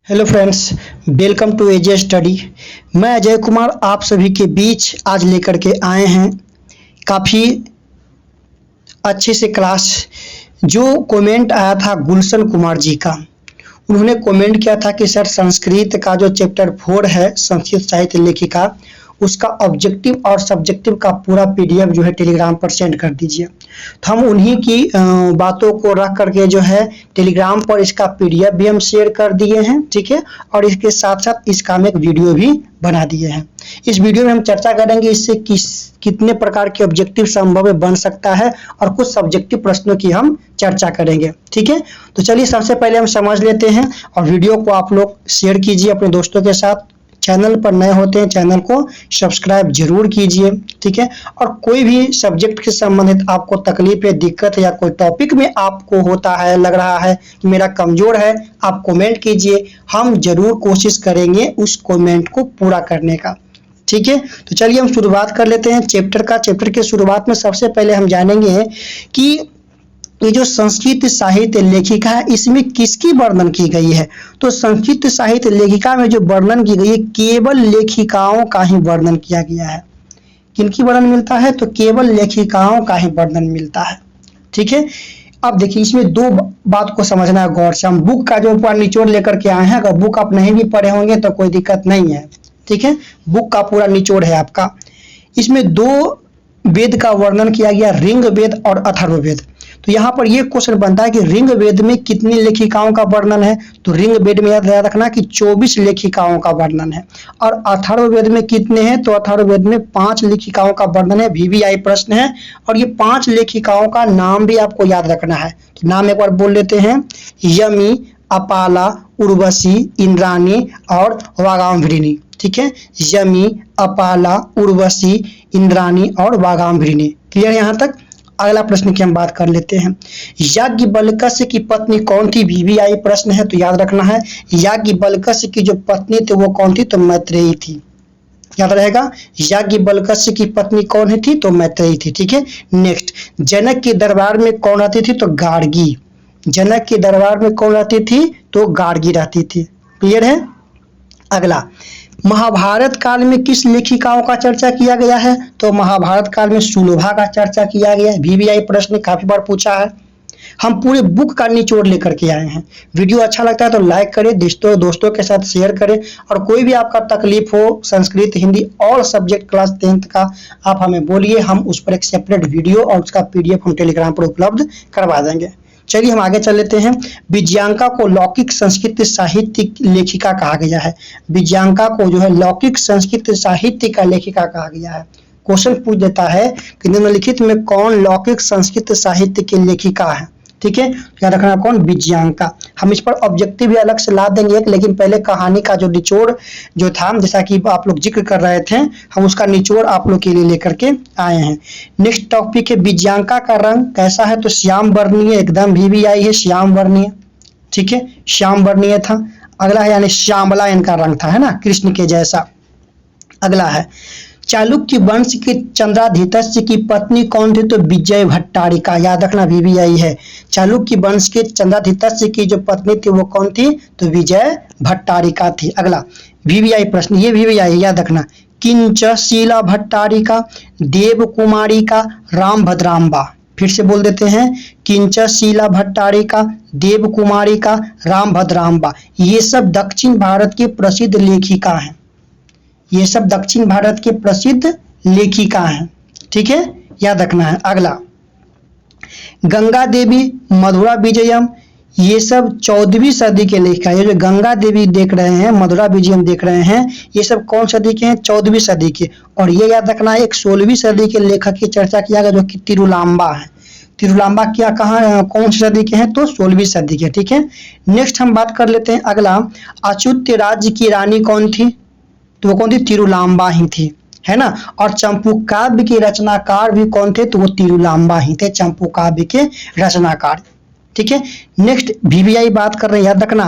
Hello friends, welcome to AJ study. मैं अजय कुमार आप सभी के बीच आज लेकर के आए हैं काफ़ी अच्छे से क्लास। जो कमेंट आया था गुलशन कुमार जी का, उन्होंने कमेंट किया था कि सर संस्कृत का जो चैप्टर 4 है संस्कृत साहित्य लेखिका, उसका ऑब्जेक्टिव और सब्जेक्टिव का पूरा पीडीएफ जो है टेलीग्राम पर सेंड कर दीजिए। तो हम उन्हीं की बातों को रख करके जो है टेलीग्राम पर इसका पीडीएफ भी हम शेयर कर दिए हैं, ठीक है। और इसके साथ साथ इसका हम एक वीडियो भी बना दिए हैं। इस वीडियो में हम चर्चा करेंगे इससे कितने प्रकार के ऑब्जेक्टिव संभव बन सकता है और कुछ सब्जेक्टिव प्रश्नों की हम चर्चा करेंगे, ठीक है। तो चलिए सबसे पहले हम समझ लेते हैं और वीडियो को आप लोग शेयर कीजिए अपने दोस्तों के साथ। चैनल पर नए होते हैं चैनल को सब्सक्राइब जरूर कीजिए, ठीक है। और कोई भी सब्जेक्ट के संबंधित आपको तकलीफ या दिक्कत या कोई टॉपिक में आपको होता है, लग रहा है कि मेरा कमजोर है, आप कमेंट कीजिए, हम जरूर कोशिश करेंगे उस कमेंट को पूरा करने का, ठीक है। तो चलिए हम शुरुआत कर लेते हैं चैप्टर का। चैप्टर के शुरुआत में सबसे पहले हम जानेंगे कि ये जो संस्कृत साहित्य लेखिका है इसमें किसकी वर्णन की गई है। तो संस्कृत साहित्य लेखिका में जो वर्णन की गई है केवल लेखिकाओं का ही वर्णन किया गया है। किनकी वर्णन मिलता है? तो केवल लेखिकाओं का ही वर्णन मिलता है, ठीक है। अब देखिए इसमें दो बात को समझना है गौर से। हम बुक का जो पूरा निचोड़ लेकर के आए हैं, अगर बुक आप नहीं भी पढ़े होंगे तो कोई दिक्कत नहीं है, ठीक है। बुक का पूरा निचोड़ है आपका। इसमें दो वेद का वर्णन किया गया, ऋग वेद और अथर्व वेद। तो यहाँ पर ये क्वेश्चन बनता है कि ऋग वेद में कितनी लेखिकाओं का वर्णन है। तो ऋग वेद में याद रखना कि 24 लेखिकाओं का वर्णन है। और अथर्व वेद में कितने हैं? तो अथर्व वेद में 5 लेखिकाओं का वर्णन है। वीवीआई प्रश्न है और ये 5 लेखिकाओं का नाम भी आपको याद रखना है। तो नाम एक बार बोल लेते हैं, यमी, अपाला, उर्वशी, इंद्राणी और वागाम्भृणी, ठीक है। यमी, अपाला, उर्वशी, इंद्राणी और वागाम्भृणी। क्लियर यहाँ तक? अगला प्रश्न की हम बात कर लेते हैं। याज्ञवल्क्य की पत्नी कौन थी? वीवीआई प्रश्न है, तो याद रखना है याज्ञवल्क्य की जो पत्नी थी वो कौन थी? तो मैत्रेयी थी। याद रहेगा, याज्ञवल्क्य की पत्नी कौन थी? तो मैत्रेयी थी, ठीक है। नेक्स्ट, जनक के दरबार में कौन रहती थी? तो गार्गी। जनक के दरबार में कौन रहती थी? तो गार्गी रहती थी। क्लियर है? अगला, महाभारत काल में किस लेखिकाओं का चर्चा किया गया है? तो महाभारत काल में सुलभा का चर्चा किया गया है। वीवीआई प्रश्न काफी बार पूछा है। हम पूरे बुक का निचोड़ लेकर के आए हैं। वीडियो अच्छा लगता है तो लाइक करें, दोस्तों के साथ शेयर करें। और कोई भी आपका तकलीफ हो संस्कृत, हिंदी और सब्जेक्ट क्लास 10th का, आप हमें बोलिए, हम उस पर एक सेपरेट वीडियो और उसका पीडीएफ हम टेलीग्राम पर उपलब्ध करवा देंगे। चलिए हम आगे चल लेते हैं। विजयांका को लौकिक संस्कृत साहित्य लेखिका कहा गया है। विजयांका को जो है लौकिक संस्कृत साहित्य का लेखिका कहा गया है। क्वेश्चन पूछ देता है कि निम्नलिखित में कौन लौकिक संस्कृत साहित्य की लेखिका है, ठीक है। याद रखना कौन? विजयांका। हम इस पर ऑब्जेक्टिव भी अलग से ला देंगे, लेकिन पहले कहानी का जो निचोड़ जो था, जैसा कि आप लोग जिक्र कर रहे थे, हम उसका निचोड़ आप लोग के लिए लेकर के आए हैं। नेक्स्ट टॉपिक है विजयांका का रंग कैसा है? तो श्याम वर्णीय, एकदम वीवीआई है, श्याम वर्णीय, ठीक है, श्याम वर्णीय था। अगला है यानी श्यामला इनका रंग था, है ना, कृष्ण के जैसा। अगला है चालुक्य वंश के चंद्राधितस्य की पत्नी कौन थी? तो विजय भट्टारिका। याद रखना वीवीआई है। चालुक्य वंश के चंद्राधितस्य की जो पत्नी थी वो कौन थी? तो विजय भट्टारिका थी। अगला वीवीआई प्रश्न, ये वीवीआई याद रखना। किंच शीला भट्टारिका, देव कुमारिका, राम भद्राम्बा। फिर से बोल देते हैं, किंच शीला भट्टारिका, देव कुमारिका, राम भद्राम्बा। ये सब दक्षिण भारत की प्रसिद्ध लेखिका हैं। ये सब दक्षिण भारत के प्रसिद्ध लेखिका हैं, ठीक है, याद रखना है। अगला गंगा देवी, मधुरा विजयम, ये सब 14वीं सदी के लेखिका। ये जो गंगा देवी देख रहे हैं, मधुरा विजयम देख रहे हैं, ये सब कौन सदी के हैं? 14वीं सदी के। और ये याद रखना है एक 16वीं सदी के लेखक की चर्चा किया गया जो कि तिरुलांबा है। तिरुलांबा क्या कहाँ कौन सी सदी के हैं? तो 16वीं सदी के, ठीक है। नेक्स्ट हम बात कर लेते हैं। अगला, अच्युत राज्य की रानी कौन थी? तो वो कौन थी? तिरुलांबा ही थी, है ना। और चंपू काव्य के रचनाकार भी कौन थे? तो वो तिरुलांबा ही थे, चंपू काव्य के रचनाकार, ठीक है। नेक्स्ट वीवीआई बात कर रहे हैं, याद रखना।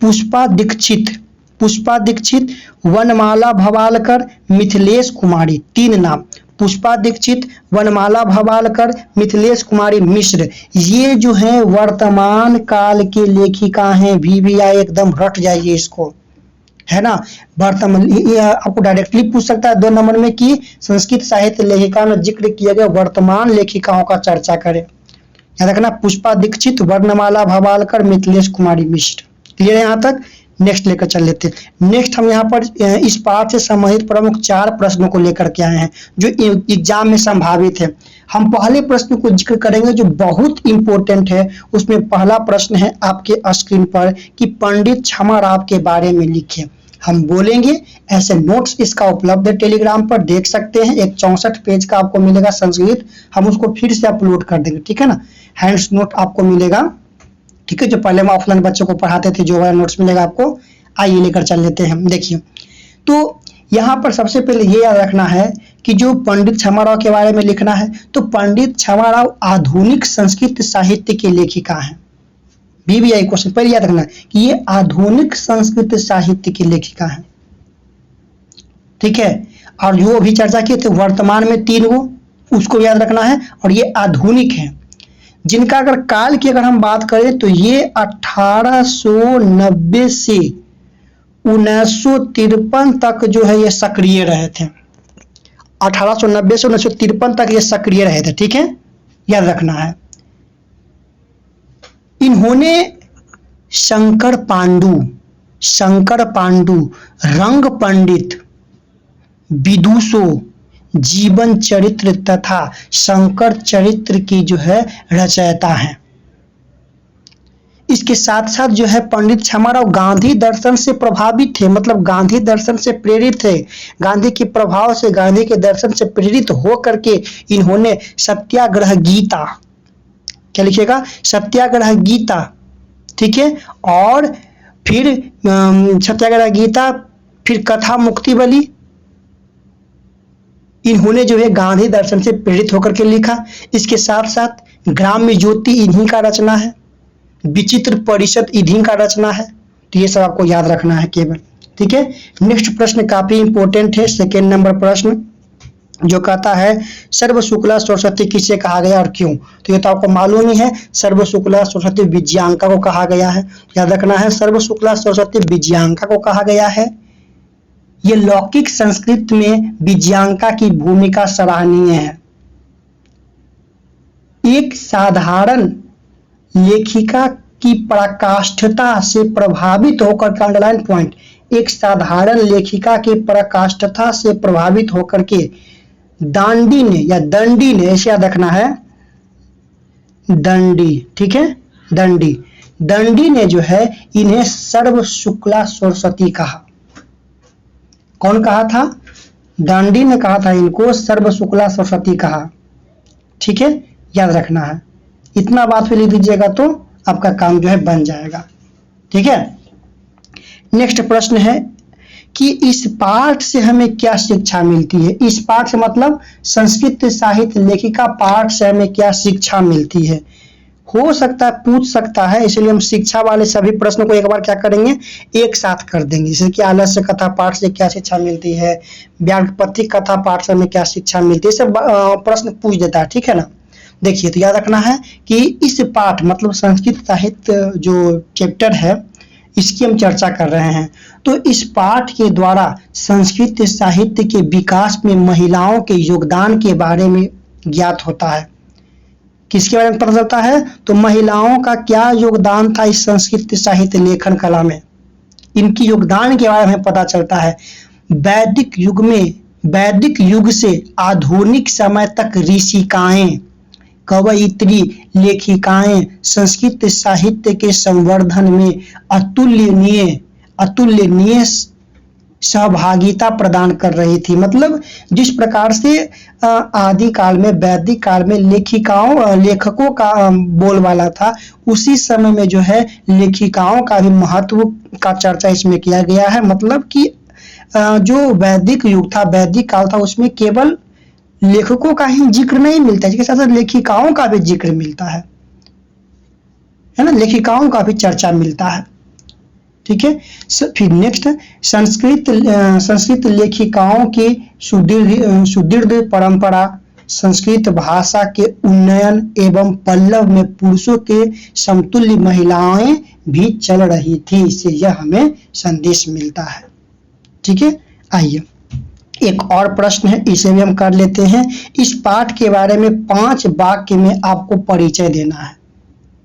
पुष्पा दीक्षित, पुष्पा दीक्षित, वनमाला भवालकर, मिथिलेश कुमारी। 3 नाम, पुष्पा दीक्षित, वनमाला भवालकर, मिथिलेश कुमारी मिश्र, ये जो है वर्तमान काल के लेखिका हैं। VVI एकदम रट जाइए इसको, है ना। वर्तमान ये आपको डायरेक्टली पूछ सकता है 2 नंबर में कि संस्कृत साहित्य लेखिकाओं में जिक्र किए गए वर्तमान लेखिकाओं का चर्चा करें। याद रखना, पुष्पा दीक्षित, वर्णमाला भवालकर, मिथिलेश कुमारी मिश्र। क्लियर है यहाँ तक? नेक्स्ट लेकर चल लेते हैं। नेक्स्ट हम यहाँ पर इस पाठ से संबंधित प्रमुख 4 प्रश्नों को लेकर के आए हैं जो एग्जाम में संभावित है। हम पहले प्रश्न को जिक्र करेंगे जो बहुत इंपॉर्टेंट है। उसमें पहला प्रश्न है आपके स्क्रीन पर कि पंडित छमाराव के बारे में लिखें। हम बोलेंगे, ऐसे नोट्स इसका उपलब्ध है टेलीग्राम पर, देख सकते हैं। एक 64 पेज का आपको मिलेगा संस्कृत, हम उसको फिर से अपलोड कर देंगे, ठीक है ना। हैंड्स नोट आपको मिलेगा, ठीक है, जो पहले हम ऑफलाइन बच्चों को पढ़ाते थे, जो वाला नोट्स मिलेगा आपको। आइए लेकर चल लेते हैं। देखिए, तो यहाँ पर सबसे पहले ये याद रखना है कि जो पंडित छमाराव के बारे में लिखना है, तो पंडित छमाराव आधुनिक संस्कृत साहित्य के लेखिका हैं। VVI क्वेश्चन पहले याद रखना कि ये आधुनिक संस्कृत साहित्य की लेखिका है, ठीक है। और जो अभी चर्चा किए थे वर्तमान में 3 गो, उसको याद रखना है। और ये आधुनिक है, जिनका अगर काल की अगर हम बात करें तो ये 1890 से 1953 तक जो है ये सक्रिय रहे थे। 1890 से 1953 तक ये सक्रिय रहे थे, ठीक है, याद रखना है। इन्होंने शंकर पांडु, रंग पंडित, विदुषो, जीवन चरित्र तथा शंकर चरित्र की जो है रचयिता हैं। इसके साथ साथ जो है पंडित छमाराव गांधी दर्शन से प्रभावित थे, मतलब गांधी दर्शन से प्रेरित थे। गांधी के प्रभाव से, गांधी के दर्शन से प्रेरित हो करके इन्होंने सत्याग्रह गीता, क्या लिखिएगा, सत्याग्रह गीता, ठीक है, और फिर सत्याग्रह गीता, फिर कथा मुक्तिबली, इन्होंने जो है गांधी दर्शन से प्रेरित होकर के लिखा। इसके साथ साथ ग्राम्य ज्योति इन्हीं का रचना है, विचित्र परिषद इन्हीं का रचना है। तो ये सब आपको याद रखना है केवल, ठीक है। नेक्स्ट प्रश्न काफी इंपॉर्टेंट है, 2nd नंबर प्रश्न, जो कहता है सर्व शुक्ला सरस्वती किसे कहा गया और क्यों। तो ये तो आपको मालूम ही है, सर्व शुक्ला सरस्वती विजयांका को कहा गया है। याद रखना है, सर्व शुक्ला सरस्वती विजयांका को कहा गया है। ये लौकिक संस्कृत में विजयांका की भूमिका सराहनीय है। एक साधारण लेखिका की पराकाष्ठता से प्रभावित होकर के, अंडरलाइन पॉइंट, एक साधारण लेखिका की पराकाष्ठता से प्रभावित होकर के दांडी ने या दंडी ने, ऐसे याद रखना है, दंडी, ठीक है, दंडी ने जो है इन्हें सर्व शुक्ला सरस्वती कहा। कौन कहा था? दांडी ने कहा था इनको सर्व शुक्ला सरस्वती कहा, ठीक है, याद रखना है। इतना बात पे लिख दीजिएगा तो आपका काम जो है बन जाएगा, ठीक है। नेक्स्ट प्रश्न है कि इस पाठ से हमें क्या शिक्षा मिलती है। इस पाठ से मतलब संस्कृत साहित्य लेखिका पाठ से हमें क्या शिक्षा मिलती है। हो सकता है पूछ सकता है, इसलिए हम शिक्षा वाले सभी प्रश्नों को एक बार क्या करेंगे, एक साथ कर देंगे। जैसे कि आलस्य कथा पाठ से क्या शिक्षा मिलती है, व्याकपत्ति कथा पाठ से हमें क्या शिक्षा मिलती है, सब प्रश्न पूछ देता है, ठीक है ना। देखिए, तो याद रखना है कि इस पाठ मतलब संस्कृत साहित्य जो चैप्टर है इसकी हम चर्चा कर रहे हैं। तो इस पाठ के द्वारा संस्कृत साहित्य के विकास में महिलाओं के योगदान के बारे में ज्ञात होता है। किसके बारे में पता चलता है? तो महिलाओं का क्या योगदान था इस संस्कृत साहित्य लेखन कला में, इनकी योगदान के बारे में पता चलता है। वैदिक युग से आधुनिक समय तक ऋषिकाएं, कवयित्री, लेखिकाएं संस्कृत साहित्य के संवर्धन में अतुलनीय सहभागिता प्रदान कर रही थी। मतलब जिस प्रकार से आदि काल में, वैदिक काल में लेखकों का बोलबाला था, उसी समय में जो है लेखिकाओं का भी महत्व का चर्चा इसमें किया गया है। मतलब कि जो वैदिक युग था, वैदिक काल था, उसमें केवल लेखकों का ही जिक्र नहीं मिलता है, इसके साथ साथ लेखिकाओं का भी जिक्र मिलता है ना, लेखिकाओं का भी चर्चा मिलता है, ठीक है। फिर नेक्स्ट, संस्कृत लेखिकाओं की सुदृढ़ परंपरा, संस्कृत भाषा के उन्नयन एवं पल्लव में पुरुषों के समतुल्य महिलाएं भी चल रही थी। इससे यह हमें संदेश मिलता है। ठीक है, आइए एक और प्रश्न है, इसे भी हम कर लेते हैं। इस पाठ के बारे में 5 वाक्य में आपको परिचय देना है।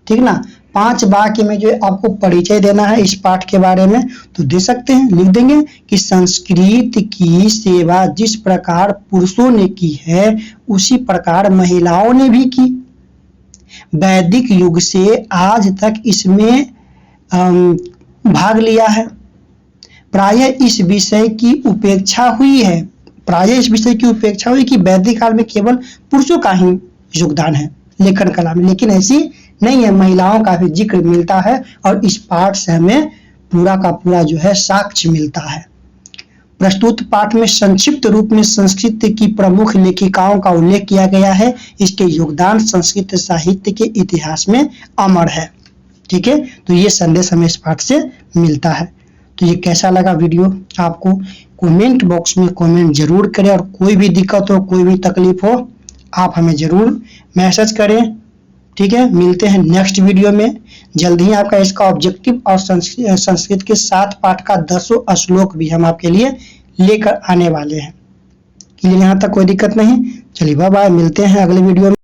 ठीक ना, 5 वाक्य में जो आपको परिचय देना है इस पाठ के बारे में, तो दे सकते हैं, लिख देंगे कि संस्कृत की सेवा जिस प्रकार पुरुषों ने की है उसी प्रकार महिलाओं ने भी की। वैदिक युग से आज तक इसमें भाग लिया है। प्रायः इस विषय की उपेक्षा हुई कि वैदिक काल में केवल पुरुषों का ही योगदान है लेखन कला में, लेकिन ऐसी नहीं है, महिलाओं का भी जिक्र मिलता है और इस पाठ से हमें पूरा का पूरा जो है साक्ष्य मिलता है। प्रस्तुत पाठ में संक्षिप्त रूप में संस्कृत की प्रमुख लेखिकाओं का उल्लेख किया गया है। इसके योगदान संस्कृत साहित्य के इतिहास में अमर है। ठीक है, तो ये संदेश हमें इस पाठ से मिलता है। तो ये कैसा लगा वीडियो आपको, कमेंट बॉक्स में कमेंट जरूर करें, और कोई भी दिक्कत हो, कोई भी तकलीफ हो, आप हमें जरूर मैसेज करें। ठीक है, मिलते हैं नेक्स्ट वीडियो में। जल्द ही आपका इसका ऑब्जेक्टिव और संस्कृत के 7 पाठ का 10 श्लोक भी हम आपके लिए लेकर आने वाले हैं। यहाँ तक कोई दिक्कत नहीं। चलिए बाय बाय, मिलते हैं अगले वीडियो में।